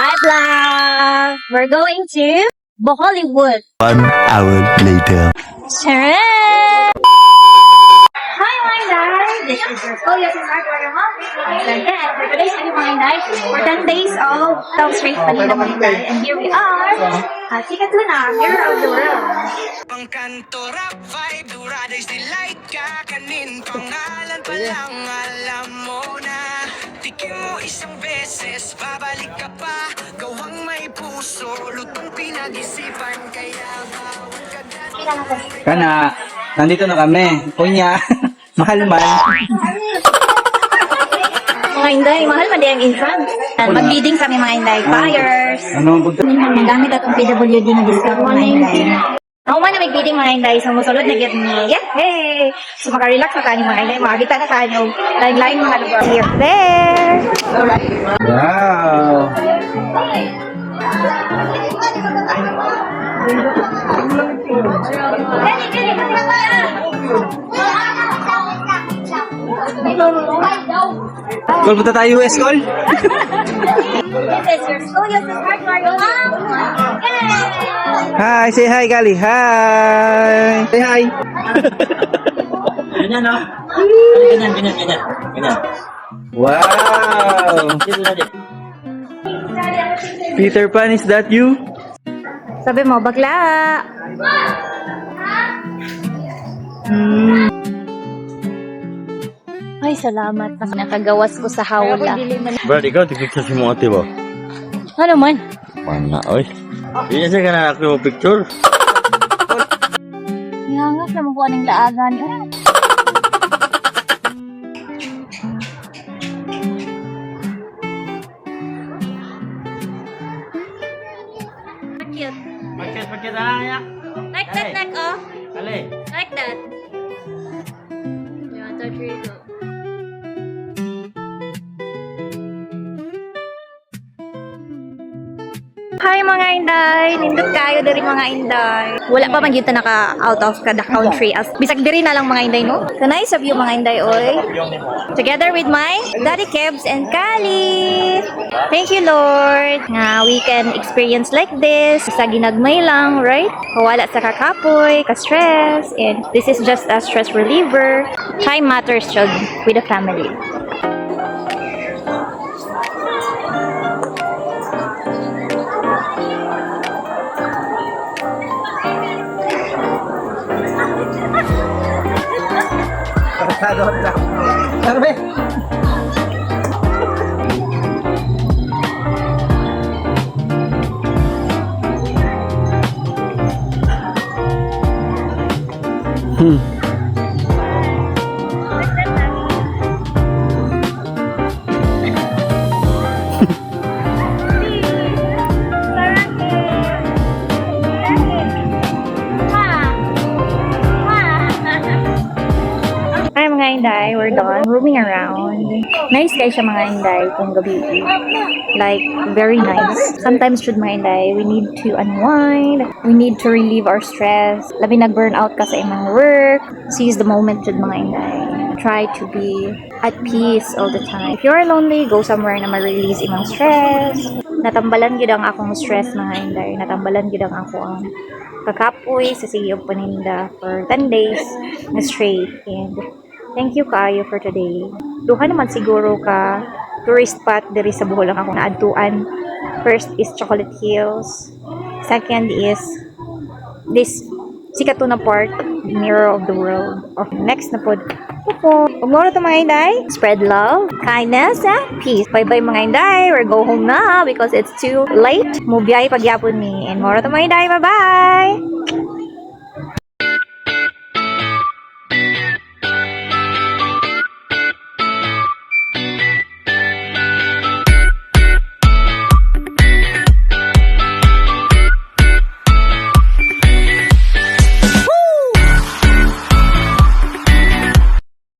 Hi, vlog! We're going to Hollywood. 1 hour later. Sharon! Hi, mga Inday! This is your Scoliosis Hardware Mom. And again, for today's video, mga Inday, for 10 days of South Street Manila, mga Inday. And here we are, Sikat Tuna, Mirror of the World. Pangkanto rap vibe, Duradays delight ka. Kanin pangalan pa lang alam mo na. Tikim mo isang beses, babalik ka pa. Gawang may puso, lutong pinag-isipan. Kaya bawal ka dati. Kana, nandito na kami. Kunya, mahal man. Mga Inday, mahal man din ang infant. Mag-bidding kami, mga Inday. Buyers! Ano ang bugto? Gamit atong PWD na discount, mga Inday. Ako man na mag-bidding, mga Inday. So, musulod na get me. Yay! So, makarelax na tayo, mga Inday. Makakita na tayo. Line-line mga lugar. Here, there! Wow! Call punta tayo US call? This is your Scoliosis Hardware Mom. Yay! Hi, say hi, Gali. Hi! Say hi! Ganyan, no? Ganyan. Wow! Dito na din. Peter Pan, is that you? Sabi mo, bakla! Ay, salamat. Nakagawas ko sa hawla. Brad, ikaw, tigpicture si mo ate ba? Ano man? Mana, oy. Hindi na siya ka na ako yung picture. Ihangas naman ko anong laagan. Cute. Pagkat na ya. Like that, neck, oh. Ali. Like that. Yeah, touch your ego. Hi mga Inday! Nindot kayo diri mga Inday. Wala pa man yun naka out of kada country as bisag diri na lang mga Inday no. So nice of you mga Inday oy. Together with my Daddy Kebs and Kali. Thank you Lord nga we can experience like this sa ginagmay lang, right? Kawala sa kakapoy, ka-stress, and this is just a stress reliever. Time matters jud with the family. Sarbe! Hi mga Inday, we're done roaming around. Nice guys siya mga Inday kung gabi. Like, very nice. Sometimes should mga Inday, we need to unwind. We need to relieve our stress. Labi nag-burnout ka sa imong work. Seize the moment should mga Inday. Try to be at peace all the time. If you're lonely, go somewhere na ma-release imong stress. Natambalan gid ang akong stress mga Inday. Natambalan gid ang ako ang kakapoy sa siyong paninda for 10 days na straight. And thank you kayo for today. Duha naman siguro ka tourist spot diri sa Bohol lang ako naadtuan. First is Chocolate Hills. Second is this Sikat Tuna Park, Mirror of the World. Next na pod. Huwag mo na ito mga Inday. Spread love, kindness, and peace. Bye-bye mga Inday. We're go home na because it's too late. Mubiyay pagyapon ni. And more na ito mga Inday. Bye-bye!